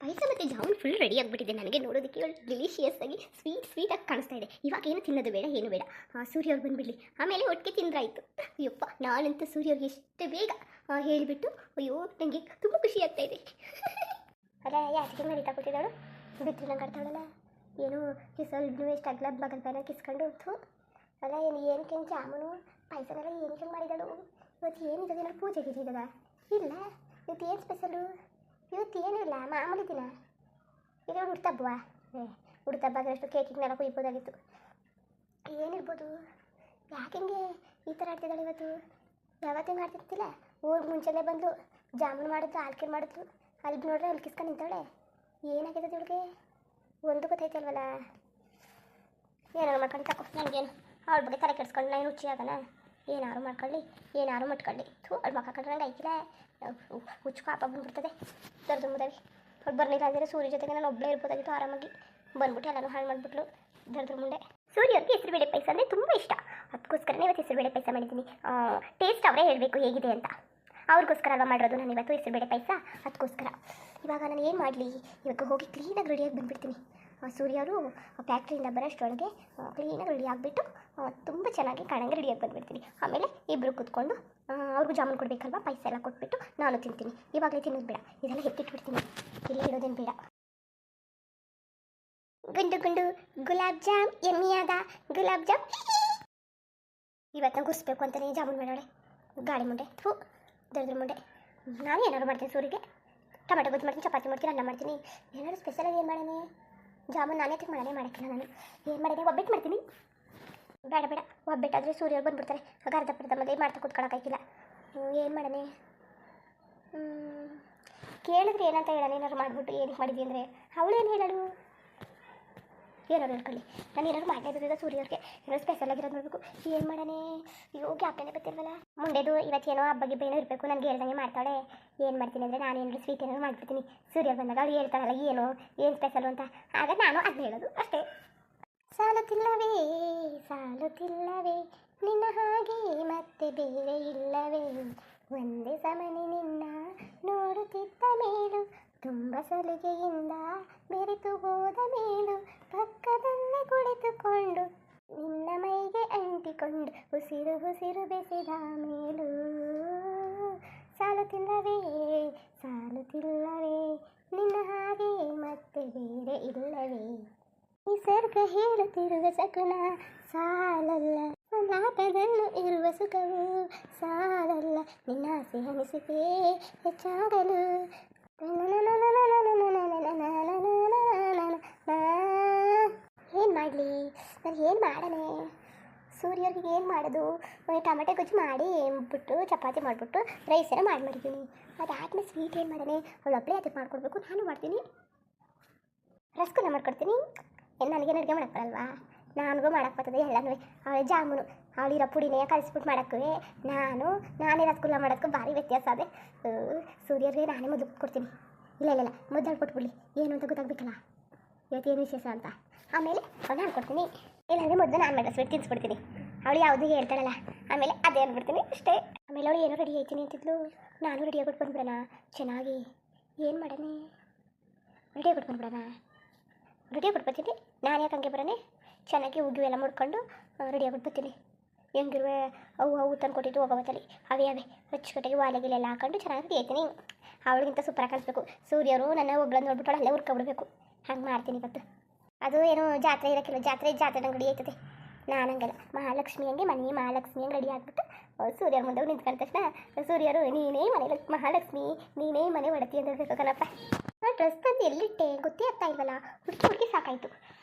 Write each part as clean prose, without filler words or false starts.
ಪಾಯಸ ಮತ್ತು jamun full ready ಆಗಿಬಿಟ್ಟಿದೆ. ನನಗೆ ನೋಡೋದಕ್ಕೆ ಡಿಲಿಷಿಯಸ್ ಆಗಿ ಸ್ವೀಟಾಗಿ ಕಾಣಿಸ್ತಾ ಇದೆ. ಇವಾಗ ಏನು ತಿನ್ನೋದು ಬೇಡ, ಏನು ಬೇಡ, ಸೂರ್ಯ ಅವ್ರು ಬಂದುಬಿಡಲಿ, ಆಮೇಲೆ ಒಟ್ಟಿಗೆ ತಿಂದ್ರಾಯ್ತು. ಅಯ್ಯಪ್ಪ, ನಾನಂತೂ ಸೂರ್ಯ ಅವ್ರಿಗೆ ಎಷ್ಟು ಬೇಗ ಹೇಳಿಬಿಟ್ಟು, ಅಯ್ಯೋ ನನಗೆ ತುಂಬ ಖುಷಿ ಆಗ್ತಾ ಇದೆ. ಅಲ್ಲ, ಯಾಕೆ ಮರಿತಾ ಕೂತಿದ್ದಾಳು, ಬಿತ್ತರಿ ನಂಗೆ ಆಡ್ತಾಳಲ್ಲ, ಏನು ಕಿಸಲ್ನು ಎಷ್ಟು ಅಗ್ಲ ಬಗಲ್ ಪೈನ ಕಿಸ್ಕೊಂಡು ಅಲ್ಲ, ಏನಕ್ಕೆ ಜಾಮೂನು ಪಾಯಸನೆಲ್ಲ ಏನಕ್ಕೆ ಮಾಡಿದಳು? ಇವತ್ತು ಏನಿದೆ, ಏನಾದ್ರು ಪೂಜೆ ಗೀಜಿದದ? ಇಲ್ಲ, ಇವತ್ತು ಏನು ಸ್ಪೆಷಲು? ಇವತ್ತು ಏನಿಲ್ಲ, ಮಾಮೂಲಿ ದಿನ. ಇದು ಹುಡ್ತಬ್ಬವಾ? ಹುಡ್ತಬ್ಬ ಅದರಷ್ಟು ಕೇಕಿಗೆಲ್ಲ ಕುಯ್ಬೋದಾಗಿತ್ತು. ಏನಿರ್ಬೋದು? ಯಾಕೆಂಗೆ ಈ ಥರ ಆಡ್ತಿದ್ದಾಳೆ ಇವತ್ತು? ಯಾವತ್ತೇ ಮಾಡ್ತಿರ್ತಿಲ್ಲ, ಊರಿಗೆ ಮುಂಚೆನೇ ಬಂದು ಜಾಮೂನು ಮಾಡಿದ್ರು, ಆಲ್ಕೆ ಮಾಡಿದ್ರು, ಅಲ್ಲಿ ನೋಡ್ರೆ ಅಲ್ಲಿ ಕಿಸ್ಕೊಂಡು ನಿಂತಾಳೆ. ಏನಾಗಿದೆ ಇವಳಿಗೆ? ಒಂದು ಗೊತ್ತೈತೆ ಅಲ್ವಲ್ಲ. ಏನಾರು ಮಾಡ್ಕೊಂಡು ತಗೋ, ನನಗೇನು ಅವಳ ಬಗ್ಗೆ ತಲೆ ಕೆಡ್ಸ್ಕೊಂಡು ನಾನು ರುಚಿ ಆಗೋಣ. ಏನಾರು ಮಾಡ್ಕೊಳ್ಳಿ, ಏನಾರು ಮಟ್ಕೊಳ್ಳಿ. ಅವಳು ಮಕ್ಕ ಕಂಡ್ರೆ ನಂಗೆ ಐಕಿಲ್ಲ, ಹುಚ್ಚು ಕಾಪ ಬಂದುಬಿಡ್ತದೆ ದರ್ದು ಮುದವಿ. ಅವ್ಳು ಬರಲಿಲ್ಲ ಅಂದರೆ ಸೂರ್ಯ ಜೊತೆಗೆ ನಾನು ಒಬ್ಬಳೇ ಇರ್ಬೋದಾಗಿತ್ತು ಆರಾಮಾಗಿ. ಬಂದ್ಬಿಟ್ಟು ಎಲ್ಲನೂ ಹಾಳು ಮಾಡಿಬಿಟ್ಲು ದರ್ದ್ರ ಮುಂದೆ. ಸೂರ್ಯವ್ರಿಗೆ ಹೆಸರುಬೇಳೆ ಪಾಯಸ ಅಂದರೆ ತುಂಬ ಇಷ್ಟ, ಅದಕ್ಕೋಸ್ಕರನೇ ಇವತ್ತು ಹೆಸರುಬೇಳೆ ಪಾಯಸ ಮಾಡಿದ್ದೀನಿ. ಟೇಸ್ಟ್ ಅವರೇ ಹೇಳಬೇಕು ಹೇಗಿದೆ ಅಂತ. ಅವ್ರಿಗೋಸ್ಕರ ಅಲ್ವಾ ಮಾಡಿರೋದು ನಾನು ಇವತ್ತು ಹೆಸರುಬೇಳೆ ಪಾಯಸ, ಅದಕ್ಕೋಸ್ಕರ. ಇವಾಗ ನಾನು ಏನು ಮಾಡಲಿ, ಇವಾಗ ಹೋಗಿ ಕ್ಲೀನಾಗಿ ರೆಡಿಯಾಗಿ ಬಂದುಬಿಡ್ತೀನಿ. ಸೂರ್ಯ ಅವರು ಫ್ಯಾಕ್ಟ್ರಿಯಿಂದ ಬರೋಷ್ಟರೊಳಗೆ ಕ್ಲೀನಾಗಿ ರೆಡಿ ಆಗಿಬಿಟ್ಟು ತುಂಬ ಚೆನ್ನಾಗಿ ಕಾಣಂಗೆ ರೆಡಿಯಾಗಿ ಬಂದುಬಿಡ್ತೀನಿ. ಆಮೇಲೆ ಇಬ್ಬರು ಕೂತ್ಕೊಂಡು ಅವ್ರಿಗೂ ಜಾಮೂನು ಕೊಡಬೇಕಲ್ವ, ಪಾಯಸ ಎಲ್ಲ ಕೊಟ್ಬಿಟ್ಟು ನಾನು ತಿಂತೀನಿ. ಇವಾಗಲೇ ತಿನ್ನೋದು ಬೇಡ, ಇದೆಲ್ಲ ಎತ್ತಿಟ್ಬಿಡ್ತೀನಿ, ಇಲ್ಲೇ ಇಡೋದೇನು ಬೇಡ. ಗುಂಡು ಗುಂಡು ಗುಲಾಬ್ ಜಾಮ್, ಎಮ್ಮಿಯಾದ ಗುಲಾಬ್ ಜಾಮ್. ಇವತ್ತು ನಾವು ಗುಸ್ಬೇಕು ಅಂತಲೇ ಜಾಮೂನು ಮಾಡೋಳೆ, ಗಾಳಿ ಮುಂಡೆ ದರ್ದ್ರ ಮುಂಡೆ. ನಾನು ಏನಾದ್ರು ಮಾಡ್ತೀನಿ ಸೂರಿಗೆ, ಟೊಮೆಟೊ ಗೊಜ್ಜು ಮಾಡ್ತೀನಿ, ಚಪಾತಿ ಮಾಡ್ತೀನಿ, ಅನ್ನ ಮಾಡ್ತೀನಿ. ಏನಾದ್ರು ಸ್ಪೆಷಲಾಗಿ ಏನು ಮಾಡೇನೆ? ಜಾಮೂನು ನಾನೇ ತಿಂದು ಮಾಡೋದೇ ಮಾಡೋಕ್ಕಿಲ್ಲ ನಾನು. ಏನು ಮಾಡಿದೆ? ಒಬ್ಬಟ್ಟು ಮಾಡ್ತೀನಿ. ಬೇಡ ಬೇಡ, ಒಬ್ಬಟ್ಟಾದರೆ ಸೂರ್ಯವ್ರು ಬಂದುಬಿಡ್ತಾರೆ, ಆಗ ಅರ್ಧ ಮದುವೆ ಮಾಡ್ತಾ ಕೂತ್ಕೊಳ್ಳೋಕ್ಕಾಗಿಲ್ಲ. ಏನು ಮಾಡನೆ? ಕೇಳಿದ್ರೆ ಏನಂತ ಹೇಳೋಣ? ಏನಾದ್ರು ಮಾಡಿಬಿಟ್ಟು ಏನಕ್ಕೆ ಮಾಡಿದ್ವಿ ಅಂದರೆ ಅವಳೇನು ಹೇಳೋಳು? ಏನಾರು ಹೇಳ್ಕೊಳ್ಳಿ, ನಾನು ಏನಾದ್ರು ಮಾಡಲೇಬೇಕಿದೆ ಸೂರ್ಯವ್ರಿಗೆ, ಏನಾದ್ರು ಸ್ಪೆಷಲ್ ಆಗಿರೋದು ಮಾಡಬೇಕು. ಏನು ಮಾಡನೆ? ಅಯ್ಯೋ ಗ್ಯಾಪ್ಟನೇ ಬರ್ತಿಲ್ವಲ್ಲ. ಮುಂದೆದು ಇವತ್ತೇನೋ ಹಬ್ಬಗೆ ಬೇನೋ ಇರಬೇಕು, ನನಗೆ ಹೇಳ್ದಂಗೆ ಮಾಡ್ತಾಳೆ. ಏನು ಮಾಡ್ತೀನಿ ಅಂದರೆ ನಾನು ಏನಾದ್ರು ಸ್ವೀಟ್ ಏನಾದ್ರು ಮಾಡಿಬಿಡ್ತೀನಿ. ಸೂರ್ಯ ಬಂದಾಗ ಅವಳು ಹೇಳ್ತಾಳಲ್ಲ ಏನು ಸ್ಪೆಷಲು ಅಂತ, ಆಗ ನಾನು ಅದನ್ನ ಹೇಳೋದು ಅಷ್ಟೇ. ಸಾಲುತ್ತಿಲ್ಲವೇ ಸಾಲುತ್ತಿಲ್ಲವೇ ನಿನ್ನ ಹಾಗೆ ಮತ್ತೆ ಬೇರೆ ಇಲ್ಲವೇ, ಒಂದೇ ಸಮನೆ ನಿನ್ನ ನೋಡುತ್ತಿದ್ದ ಮೇಲು, ತುಂಬ ಸಲಿಗೆಯಿಂದ ಬೆರೆತು ಹೋದ ಮೇಲು, ಪಕ್ಕದಲ್ಲೇ ಕುಳಿತುಕೊಂಡು ನಿನ್ನ ಮೈಗೆ ಅಂಟಿಕೊಂಡು ಉಸಿರು ಬೆಸೆದ ಮೇಲು, ಸಾಲುತ್ತಿಲ್ಲವೇ ಸಾಲುತ್ತಿಲ್ಲವೇ ನಿನ್ನ ಹಾಗೆ ಮತ್ತೆ ಬೇರೆ ಇಲ್ಲವೇ, ನಿಸರ್ಗ ಹೇಳುತ್ತಿರುವ ಸಗುಣ ಸಾಲಲ್ಲ, ಲಾಭದಲ್ಲೂ ಇರುವ ಸುಖವು ಸಾಲಲ್ಲ, ನಿನ್ನ ಆಸೆ ಅನಿಸಿಕೆ ಹೆಚ್ಚಾಗಲು. ಏನು ಮಾಡಲಿ ನಾನು? ಏನು ಮಾಡಣೆ? ಸೂರ್ಯವ್ರಿಗೆ ಏನು ಮಾಡೋದು? ಟೊಮೆಟೊ ಗೊಜ್ಜು ಮಾಡಿ ಬಿಟ್ಟು ಚಪಾತಿ ಮಾಡಿಬಿಟ್ಟು ರೈಸ್ ಎಲ್ಲ ಮಾಡಿದ್ದೀನಿ. ಅದಾದ್ಮೇಲೆ ಸ್ವೀಟ್ ಏನು ಮಾಡಣೆ? ಅವಳು ಒಬ್ಬಳೇ ಅದಕ್ಕೆ ಮಾಡಿಕೊಡ್ಬೇಕು, ನಾನು ಮಾಡ್ತೀನಿ. ರಸಗುಲ್ಲ ಮಾಡ್ಕೊಡ್ತೀನಿ. ಏನು ನನಗೇನು ಅಡುಗೆ ಮಾಡೋಕ್ಕೆ ಬರಲ್ವಾ? ನನಗೂ ಮಾಡೋಕ್ಕೆ ಬರ್ತದೆ ಎಲ್ಲನೂ. ಅವಳು ಜಾಮೂನು ಅವಳಿರೋ ಪುಡಿನೇ ಕಲಿಸ್ಬಿಟ್ಟು ಮಾಡೋಕ್ಕೂ ನಾನೇ ರಸಗುಲ್ಲ ಮಾಡೋಕ್ಕೂ ಭಾರಿ ವ್ಯತ್ಯಾಸ ಅದೇ. ಸೂರ್ಯರಿಗೆ ನಾನೇ ಮೊದಲು ಕೊಡ್ತೀನಿ. ಇಲ್ಲ ಮೊದಲು ಕೊಟ್ಬಿಡ್ಲಿ, ಏನು ಅಂತ ಗೊತ್ತಾಗಬೇಕಲ್ಲ ಇವತ್ತೇನು ವಿಶೇಷ ಅಂತ. ಆಮೇಲೆ ನಾನು ಕೊಡ್ತೀನಿ, ಇಲ್ಲಾಂದರೆ ಮೊದಲು ನಾನು ಮಾಡೋ ಸ್ವೀಟ್ ತಿನ್ನಿಸ್ಬಿಡ್ತೀನಿ. ಅವಳು ಯಾವುದೂ ಹೇಳ್ತಾಳಲ್ಲ, ಆಮೇಲೆ ಅದೇ ಅಂದ್ಬಿಡ್ತೀನಿ ಅಷ್ಟೇ. ಆಮೇಲೆ ಅವಳು ಏನೋ ರೆಡಿ ಆಯ್ತೀನಿ ಅಂತಿದ್ಲು, ನಾನು ರೆಡಿಯಾಗಿ ಬಂದ್ಬಿಡೋಣ ಚೆನ್ನಾಗಿ. ಏನು ಮಾಡೋಣ? ರೆಡಿಯಾಗಿ ಬಂದ್ಬಿಡೋಣ. ರೆಡಿಯಾಗಿ ಬರ್ತೀನಿ. ನಾನು ಯಾಕೆ ಹಂಗೆ ಬರೋಣ? ಚೆನ್ನಾಗಿ ಉಗ್ಗಿ ಎಲ್ಲ ಮುಡ್ಕೊಂಡು ರೆಡಿಯಾಗಿ ಬರ್ತೀನಿ. ಹೆಂಗಿರುವೆ ಅವು ತಂದು ಕೊಟ್ಟಿದ್ದು ಹೋಗೋವತ್ತಲ್ಲಿ ಅವೇ ಅಚ್ಚುಕಟ್ಟಿಗೆ ವಾಲೆಗಿಲೆಲ್ಲ ಹಾಕೊಂಡು ಚೆನ್ನಾಗಿ ರೆಡಿ ಅವಳಿಗಿಂತ ಸೂಪರಾಗಿ ಕಾಣಿಸ್ಬೇಕು. ಸೂರ್ಯರು ನನ್ನ ಒಬ್ಳನ್ನು ನೋಡ್ಬಿಟ್ಟು ಅಲ್ಲೇ ಹುರ್ಕೊಬಿಡ್ಬೇಕು. ಹಂಗೆ ಮಾಡ್ತೀನಿ ಇವತ್ತು. ಅದು ಏನೋ ಜಾತ್ರೆ ಇರೋಕ್ಕಿಲ್ಲ, ಜಾತ್ರೆ ಅಂಗಡಿ ಆಯ್ತದೆ. ನಾನು ಹಂಗಲ್ಲ, ಮಹಾಲಕ್ಷ್ಮಿ ಹಂಗೆ ಮನೆ ಮಹಾಲಕ್ಷ್ಮಿ ಹಂಗೆ ರೆಡಿ ಆಗಿಬಿಟ್ಟು ಸೂರ್ಯರ ಮುಂದೆ ನಿಂತ್ಕೊಂಡ ತಕ್ಷಣ ಸೂರ್ಯರು ನೀನೇ ಮನೆ ಮಹಾಲಕ್ಷ್ಮಿ, ನೀನೇ ಮನೆ ಒಡತಿ ಅಂತ ಹೇಳ್ಬೇಕು ಕಣಪ್ಪ. ಡ್ರೆಸ್ ತಂದು ಎಲ್ಲಿಟ್ಟೆ ಗೊತ್ತೇ ಆಗ್ತಾ ಇಲ್ವಲ್ಲ, ಹುಡುಕಿ ಸಾಕಾಯಿತು.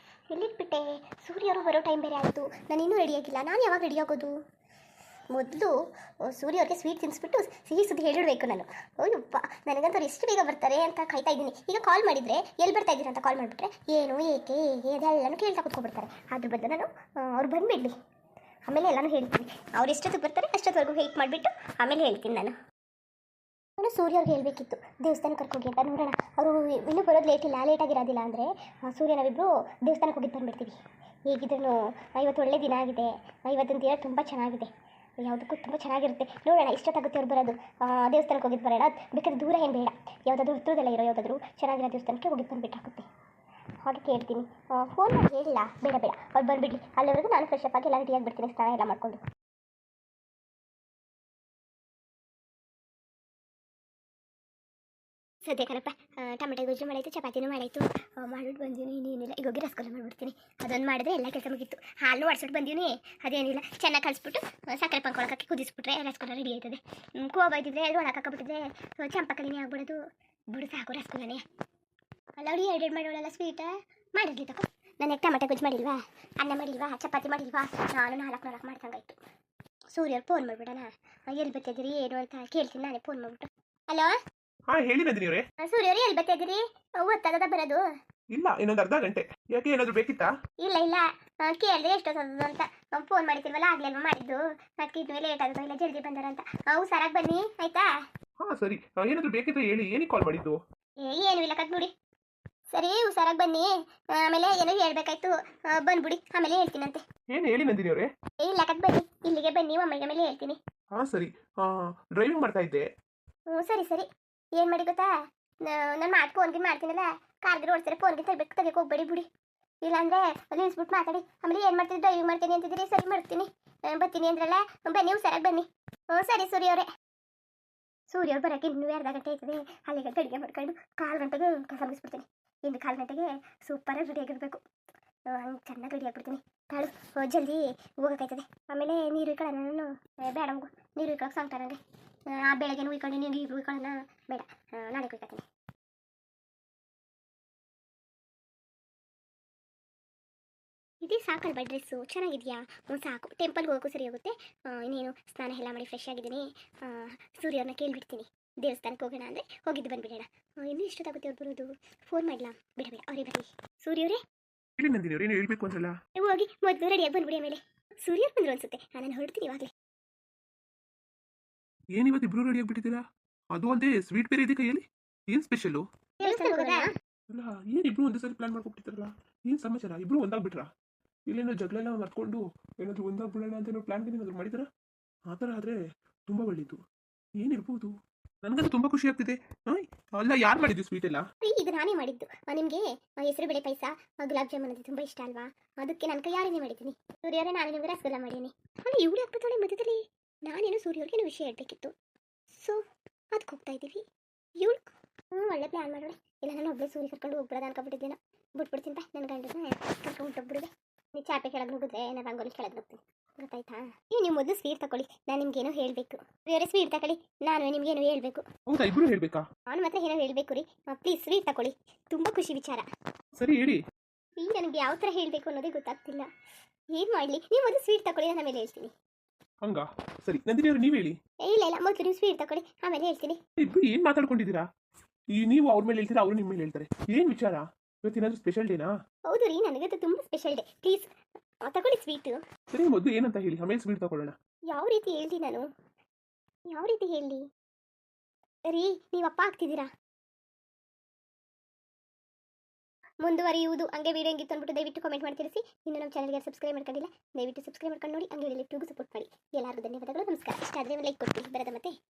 ಎಲ್ಲಿಟ್ಬಿಟ್ಟೆ? ಸೂರ್ಯರು ಬರೋ ಟೈಮ್ ಬೇರೆ ಆಯಿತು, ನಾನು ಇನ್ನೂ ರೆಡಿಯಾಗಿಲ್ಲ. ನಾನು ಯಾವಾಗ ರೆಡಿ ಆಗೋದು? ಮೊದಲು ಸೂರ್ಯವ್ರಿಗೆ ಸ್ವೀಟ್ ತಿನ್ನಿಸ್ಬಿಟ್ಟು ಸಿಹಿ ಸುದ್ದಿ ಹೇಳಿಡ್ಬೇಕು ನಾನು. ಅಯ್ಯಪ್ಪ, ನನಗಂತೂ ಎಷ್ಟು ಬೇಗ ಬರ್ತಾರೆ ಅಂತ ಕಾಯ್ತಾ ಇದ್ದೀನಿ. ಈಗ ಕಾಲ್ ಮಾಡಿದರೆ ಎಲ್ಲಿ ಬರ್ತಾ ಇದ್ದೀರಾ ಅಂತ ಕಾಲ್ ಮಾಡಿಬಿಟ್ರೆ ಏನು ಏಕೆ ಅದೆಲ್ಲನೂ ಕೇಳ್ತಾ ಕೂತ್ಕೊಬಿಡ್ತಾರೆ. ಅದ್ರ ಬದಲು ನಾನು ಅವ್ರು ಬಂದುಬಿಡಲಿ, ಆಮೇಲೆ ಎಲ್ಲನೂ ಹೇಳ್ತೀನಿ. ಅವ್ರು ಎಷ್ಟೊತ್ತಿಗೆ ಬರ್ತಾರೆ ಅಷ್ಟೊತ್ತವರೆಗೂ ವೆಯ್ಟ್ ಮಾಡಿಬಿಟ್ಟು ಆಮೇಲೆ ಹೇಳ್ತೀನಿ ನಾನು ಸೂರ್ಯವ್ರಿಗೆ ಹೇಳಬೇಕಿತ್ತು ದೇವಸ್ಥಾನಕ್ಕೆ ಕರ್ಕೋಗಿ ಅಂತ. ನೋಡೋಣ, ಅವರು ಇನ್ನೂ ಬರೋದು ಲೇಟಾಗಿರೋದಿಲ್ಲ ಅಂದರೆ ಸೂರ್ಯ ನಾವಿಬ್ಬರು ದೇವಸ್ಥಾನಕ್ಕೆ ಹೋಗಿ ಬಂದುಬಿಡ್ತೀವಿ. ಹೇಗಿದ್ರು ಇವತ್ತು ಒಳ್ಳೆ ದಿನ ಆಗಿದೆ, ಇವತ್ತಿನ ದಿನ ತುಂಬ ಚೆನ್ನಾಗಿದೆ. ಯಾವುದಕ್ಕೂ ತುಂಬ ಚೆನ್ನಾಗಿರುತ್ತೆ. ನೋಡೋಣ ಇಷ್ಟೊತ್ತಾಗುತ್ತೆ ಅವ್ರು ಬರೋದು. ದೇವಸ್ಥಾನಕ್ಕೆ ಹೋಗಿದ್ದು ಬರೋಣ, ಬೇಕಾದ್ರೆ ದೂರ ಏನು ಬೇಡ, ಯಾವುದಾದ್ರೂ ಹತ್ರದಲ್ಲೇ ಇರೋ ಯಾವುದಾದ್ರೂ ಚೆನ್ನಾಗಿರೋ ದೇವಸ್ಥಾನಕ್ಕೆ ಹೋಗಿ ಬಂದುಬಿಟ್ಟಾಗುತ್ತೆ. ಹಾಗೆ ಕೇಳ್ತೀನಿ, ಫೋನ್ ಮಾಡಿ ಹೇಳಿಲ್ಲ, ಬೇಡ ಬೇಡ ಅವ್ರು ಬಂದುಬಿಡ್ಲಿ. ಅಲ್ಲಿವರೆಗೂ ನಾನು ಫ್ರೆಶ್ ಅಪ್ ಆಗಿ ಎಲ್ಲ ರೆಡಿ ಆಗಿಬಿಡ್ತೀನಿ, ಸ್ನಾನ ಎಲ್ಲ ಮಾಡ್ಕೊಂಡು. ಸದ್ಯ ಕಣಪ್ಪ, ಟೊಮೆಟೊ ಗೊಜ್ಜು ಮಾಡಾಯಿತು, ಚಪಾತಿನೂ ಮಾಡಾಯಿತು, ಮಾಡ್ಬಿಟ್ಟು ಬಂದೀನಿ. ಇನ್ನೇನಿಲ್ಲ, ಈಗ ಹೋಗಿ ರಸಗುಲ್ಲ ಮಾಡಿಬಿಡ್ತೀನಿ. ಅದೊಂದು ಮಾಡಿದ್ರೆ ಎಲ್ಲ ಕೆಲಸ ಮುಗಿತ್ತು. ಹಾಲು ಒಡ್ಸ್ಬಿಟ್ಟು ಬಂದೀನಿ, ಅದೇನಿಲ್ಲ, ಚೆನ್ನಾಗಿ ಕಲಿಸ್ಬಿಟ್ಟು ಸಕ್ಕರೆ ಪಾಕ ಕುದಿಸ್ಬಿಟ್ರೆ ರಸಗುಲ್ಲ ರೆಡಿ ಆಯ್ತದೆ. ಕೋವ ಬೈದಿದ್ರೆ ಅದು ಒಳಗೆ ಹಾಕೋಬಿಟ್ಟಿದ್ರೆ ಚಂಪಕಲಿನೇ ಆಗ್ಬಿಡೋದು. ಬಿಡು ಸಾಕು ರಸಗುಲ್ಲನೇ. ಅಲ್ಲ ಅವಳು ಎರಡು ಮಾಡೋಳಲ್ಲ ಸ್ವೀಟ ಮಾಡಿರ್ಲಿ ತಗೋ. ನನಗೆ ಟೊಮೆಟೊ ಗೊಜ್ಜು ಮಾಡಿಲ್ವಾ, ಅನ್ನ ಮಾಡಿಲ್ವಾ, ಚಪಾತಿ ಮಾಡಿಲ್ವಾ, ನಾನು ನಾಲ್ಕು ಮಾಡ್ದಂಗಾಯ್ತು. ಸೂರ್ಯವ್ರು ಫೋನ್ ಮಾಡಿಬಿಡೋಣ, ಎಲ್ಲಿ ಬರ್ತಿದ್ದೀರಿ ಏನು ಅಂತ ಕೇಳ್ತೀನಿ ನಾನೇ ಫೋನ್ ಮಾಡಿಬಿಟ್ಟು. ಹಲೋ, ಹಾ ಹೇಳಿ ನಂದಿನಿ ಅವರೇ. ಸೂರ್ಯವ್ರು ಎಲ್ಲಿ ಬರ್ತಿದ್ದೀರಿ? ಓದ್ತದ ಬರೋದು? ಇಲ್ಲ, ಇನ್ನೊಂದು ಅರ್ಧ ಗಂಟೆ. ಯಾಕೆ, ಏನಾದ್ರು ಬೇಕಿತ್ತಾ? ಇಲ್ಲ ಕೇಳಿದೆ ಎಷ್ಟೊತ್ತದು ಅಂತ. ಫೋನ್ ಮಾಡಿರ್ತೀವಲ್ಲ ಆಗ್ಲೇ ಅಲ್ವಾ ಮಾಡಿದ್ದು, ಅದಕ್ಕೆ ಇದ್ಮೇಲೆ ಲೇಟ್ ಆಗೋದು, ಇಲ್ಲ ಜಲ್ದಿ ಬಂದಾರ ಅಂತ. ಹುಷಾರಾಗಿ ಬನ್ನಿ ಆಯ್ತಾ? ಹಾ ಸರಿ, ಏನಾದ್ರು ಬೇಕಿತ್ತು ಹೇಳಿ, ಏನಕ್ಕೆ ಕಾಲ್ ಮಾಡಿದ್ದು? ಏನು ಇಲ್ಲ ಕತ್ ನೋಡಿ. ಸರಿ ಹುಷಾರಾಗಿ ಬನ್ನಿ, ಆಮೇಲೆ ಏನೋ ಹೇಳ್ಬೇಕಾಯ್ತು, ಬಂದ್ಬಿಡಿ ಆಮೇಲೆ ಹೇಳ್ತೀನಂತೆ. ಏನು ಹೇಳಿ ನಂದಿನಿ ಅವರೇ? ಇಲ್ಲ ಕತ್ ಬನ್ನಿ, ಇಲ್ಲಿಗೆ ಬನ್ನಿ, ಒಮ್ಮೆಗೆ ಮೇಲೆ ಹೇಳ್ತೀನಿ. ಹಾ ಸರಿ, ಡ್ರೈವಿಂಗ್ ಮಾಡ್ತಾ ಇದ್ದೆ. ಸರಿ ಏನು ಮಾಡಿ ಗೊತ್ತಾ, ನಾನು ಫೋನ್ಗೆ ಮಾಡ್ತೀನಲ್ಲ, ಕಾರ್ಗೆ ಓಡಿಸ್ತಾರೆ, ಫೋನ್ಗೆ ತೆಗಿಯೋಕೆ ಹೋಗ್ಬೇಡಿ ಬಿಡಿ. ಇಲ್ಲಾಂದರೆ ನಿಲ್ಸ್ಬಿಟ್ಟು ಮಾತಾಡಿ, ಆಮೇಲೆ ಏನು ಮಾಡ್ತೀವಿ ಡ್ರೈವಿಂಗ್ ಮಾಡ್ತೀನಿ ಅಂತಿದ್ದೀರಿ. ಸರಿ ಮಾಡ್ತೀನಿ, ಬರ್ತೀನಿ ಅಂದ್ರಲ್ಲ, ಬನ್ನಿ ಹುಷಾರಾಗಿ ಬನ್ನಿ. ಸರಿ ಸೂರ್ಯವ್ರು ಬರೋಕ್ಕೆ ಇನ್ನೂ ಅರ್ಧ ಗಂಟೆ ಆಯ್ತದೆ. ಅಲ್ಲಿಗೆ ಅಡುಗೆ ಮಾಡ್ಕೊಂಡು 4 ಗಂಟೆಗೆ ಕೆಲಸ ಮುಗಿಸ್ಬಿಡ್ತೀನಿ. ಇನ್ನು 4 ಗಂಟೆಗೆ ಸೂಪರಾಗಿ ರೆಡಿ ಆಗಿರಬೇಕು, ಚೆನ್ನಾಗಿ ರೆಡಿ ಆಗಿಬಿಡ್ತೀನಿ. ತಾಳು ಜಲ್ದಿ ಹೋಗೋಕ್ಕಾಯ್ತದೆ. ಆಮೇಲೆ ನೀರು ಇಟ್ಕೊಳ್ಳೋಣ, ನಾನು ಬೇಡ ಮಗು, ನೀರು ಇಟ್ಕೊಳ್ಳೋಕೆ ಸಾಂಗ್ತಾ ನನಗೆ. ಬೆಳಗ್ಗೆ ಉಯ್ಕೊಂಡು ನೀರು ಉಯ್ಕೊಳ್ಳೋಣ ಬೇಡ, ನಾಳೆ ಕುಯ್ಕೊತೀನಿ. ಇದೇ ಸಾಕಲ್ವ ಡ್ರೆಸ್ಸು, ಚೆನ್ನಾಗಿದೆಯಾ? ಸಾಕು, ಟೆಂಪಲ್ಗೆ ಹೋಗೋಕ್ಕೂ ಸರಿ ಹೋಗುತ್ತೆ. ಇನ್ನೇನು ಸ್ನಾನ ಎಲ್ಲ ಮಾಡಿ ಫ್ರೆಶ್ ಆಗಿದ್ದೀನಿ. ಸೂರ್ಯವ್ರನ್ನ ಕೇಳಿಬಿಡ್ತೀನಿ, ದೇವಸ್ಥಾನಕ್ಕೆ ಹೋಗೋಣ ಅಂದರೆ ಹೋಗಿದ್ದು ಬಂದುಬಿಡೋಣ. ಇನ್ನೂ ಎಷ್ಟೊತ್ತಾಗುತ್ತೆ ಅವ್ರು ಬರೋದು? ಫೋನ್ ಮಾಡಲಾ? ಬೇಡ ಅವರೇ ಬರಲಿ. ಸೂರ್ಯವ್ರೇ ಹೇಳಿ ನಂದಿನಿ ಅವ್ರು, ಏನು ಹೇಳ್ಬೇಕು ಅಂತಲ್ಲ? ಹೋಗಿ ಮೊದಲು ರೆಡಿಯಾಗಿ ಬಂದ್ಬಿಡಿ. ಆಮೇಲೆ ಸೂರ್ಯವ್ರು ಬಂದರು ಅನ್ಸುತ್ತೆ, ನಾನು ಹೊರಡ್ತೀನಿ ಇವಾಗಲೇ. ಏನು ಇವತ್ತು ಇಬ್ರು ರೆಡಿ ಆಗಿಬಿಟ್ಟಿದ್ದೀರಾ? ಅದು ಒಂದೇ ಸ್ವೀಟ್ ಬೇರೆ ಇದೆ ಕೈಯಲ್ಲಿ, ಏನು ಸ್ಪೆಷಲು? ಅಲ್ಲ, ಏನು ಇಬ್ರು ಒಂದೇ ಸರಿ ಪ್ಲಾನ್ ಮಾಡ್ಕೊಬಿಟ್ಟಿದ್ದಾರಲ್ಲ, ಏನು ಸಮಾಚಾರ? ಇಬ್ರು ಒಂದಾಗ್ಬಿಟ್ರಾ? ಇಲ್ಲೇನೋ ಜಗಳ ಮರ್ಕೊಂಡು ಏನಾದರೂ ಒಂದಾಗ್ಬಿಡೋಣ ಅಂತ ಏನೋ ಪ್ಲಾನ್ ಏನಾದರೂ ಮಾಡಿದಾರ? ಆ ಥರ ಆದರೆ ತುಂಬ ಒಳ್ಳೇದು. ಏನಿರ್ಬೋದು? ನನಗಂತೂ ತುಂಬ ಖುಷಿ ಆಗ್ತಿದೆ. ಅಲ್ಲ, ಯಾರು ಮಾಡಿದ್ದು ಸ್ವೀಟ್ ಎಲ್ಲ? ಇದು ನಾನೇ ಮಾಡಿದ್ದು. ನಿಮಗೆ ಹೆಸರು ಬೇಳೆ ಪಾಯಸ, ಗುಲಾಬ್ ಜಾಮೂನ್ ಅಂದರೆ ತುಂಬ ಇಷ್ಟ ಅಲ್ವಾ, ಅದಕ್ಕೆ ನನ್ನ ಕೈ ಯಾರೇ ಮಾಡಿದ್ದೀನಿ. ಸೂರ್ಯವ್ರೆ, ನಾನು ನಿಮಗೆ ರಸಗುಲ್ಲ ಮಾಡೀನಿ. ಅಲ್ಲಿ ಇವಳು ಹಾಕ್ಬಿಟ್ಟವಳೆ ಮಧ್ಯದಲ್ಲಿ. ನಾನೇನು ಸೂರ್ಯವ್ರಿಗೆ ಏನೋ ವಿಷಯ ಹೇಳ್ಬೇಕಿತ್ತು, ಸೊ ಅದಕ್ಕೆ ಹೋಗ್ತಾ ಇದ್ದೀವಿ. ಇವಳು ಒಳ್ಳೆ ಪ್ಲ್ಯಾನ್ ಮಾಡೋಳೆ. ಇಲ್ಲ, ನಾನು ಒಬ್ಬಳೆ ಸೂರ್ಯ ಕರ್ಕೊಂಡು ಹೋಗ್ಬಿಡೋದು ಅನ್ಕೊಬಿಟ್ಟಿದ್ದೇನೆ. ಬಿಟ್ಬಿಡ್ತೀನಿ ಬಾ, ನನ್ನ ಗಂಡನ ಕರ್ಕೊಂಡು ಹೋಗ್ಬಿಡುವೆ. ನೀವು ಚಾಪೆ ಕೆಳಗೆ ನುಗ್ಗಿದ್ರೆ ನಾನು ರಂಗೋಲಿ ಕೆಳಗೆ ನುಗ್ತೀನಿ, ಗೊತ್ತಾಯ್ತಾ? ನೀವು ಮೊದಲು ಸ್ವೀಟ್ ತಗೊಳ್ಳಿ, ನಾನು ನಿಮ್ಗೇನೋ ಹೇಳಬೇಕು. ಬೇರೆ ಸ್ವೀಟ್ ತಗೊಳ್ಳಿ, ನಾನು ನಿಮ್ಗೇನೋ ಹೇಳಬೇಕು. ಹೌದಾ, ಇಬ್ರು ಹೇಳ್ಬೇಕಾ? ನಾನು ಮಾತ್ರ ಏನೋ ಹೇಳಬೇಕು ರೀ. ಪ್ಲೀಸ್ ಸ್ವೀಟ್ ತಗೊಳ್ಳಿ, ತುಂಬ ಖುಷಿ ವಿಚಾರ. ಸರಿ ಹೇಳಿ. ಈಗ ನನಗೆ ಯಾವ ಥರ ಹೇಳಬೇಕು ಅನ್ನೋದೇ ಗೊತ್ತಾಗ್ತಿಲ್ಲ. ಏನು ಮಾಡಲಿ? ನೀವು ಮೊದಲು ಸ್ವೀಟ್ ತಗೊಳ್ಳಿ, ನಾನು ಆಮೇಲೆ ಹೇಳ್ತೀನಿ. ಹಂಗ ಸರಿ, ನಂದಿನಿ ಅವರು ನೀವು ಹೇಳಿ. ಇಲ್ಲ ಮೊದಲು ನೀವು ಸ್ವೀಟ್ ತಗೊಳ್ಳಿ, ಆಮೇಲೆ ಹೇಳ್ತೀನಿ. ಇಬ್ರು ಏನು ಮಾತಾಡ್ಕೊಂಡಿದ್ದೀರಾ? ನೀವು ಅವ್ರ ಮೇಲೆ ಹೇಳ್ತೀರಾ, ಅವರು ನಿಮ್ಮ ಮೇಲೆ ಹೇಳ್ತಾರೆ. ಏನು ವಿಚಾರ? ಇವತ್ತಿನಾದ್ರೂ ಸ್ಪೆಷಲ್ ಡೇನಾ? ಹೌದು ರೀ, ನನಗಂತೂ ತುಂಬ ಸ್ಪೆಷಲ್ ಡೇ. ಪ್ಲೀಸ್ ತಗೊಳ್ಳಿ ಸ್ವೀಟು. ಸರಿ, ಮೊದಲು ಏನಂತ ಹೇಳಿ, ಆಮೇಲೆ ಸ್ವೀಟ್ ತಗೊಳ್ಳೋಣ. ಯಾವ ರೀತಿ ಹೇಳ್ತಿ ನಾನು? ಯಾವ ರೀತಿ ಹೇಳಿ ರೀ? ನೀವು ಅಪ್ಪ ಆಗ್ತಿದ್ದೀರಾ? ಮುಂದುವರಿಯುವುದು ಹಂಗೆ ವಿಡಿಯೋ ಹೆಂಗಿತ್ತು ಅಂದ್ಬಿಟ್ಟು ದಯವಿಟ್ಟು ಕಾಮೆಂಟ್ ಮಾಡಿ ತಿಳಿಸಿ. ಇನ್ನು ನಮ್ಮ ಚಾನಲ್ಗೆ ಸಬ್ಸ್ಕ್ರೈಬ್ ಮಾಡ್ಕೊಂಡಿಲ್ಲ, ದಯವಿಟ್ಟು ಸಬ್ಸ್ಕ್ರೈಬ್ ಮಾಡ್ಕೊಂಡು ನೋಡಿ, ಹಂಗೆ ಲಿಫ್ಟಿಗೂ ಸಪೋರ್ಟ್ ಮಾಡಿ. ಎಲ್ಲರಿಗೂ ಧನ್ಯವಾದಗಳು, ನಮಸ್ಕಾರ. ಇಷ್ಟ ಆದರೆ ಲೈಕ್ ಕೊಟ್ಟು ಬರದ ಮತ್ತೆ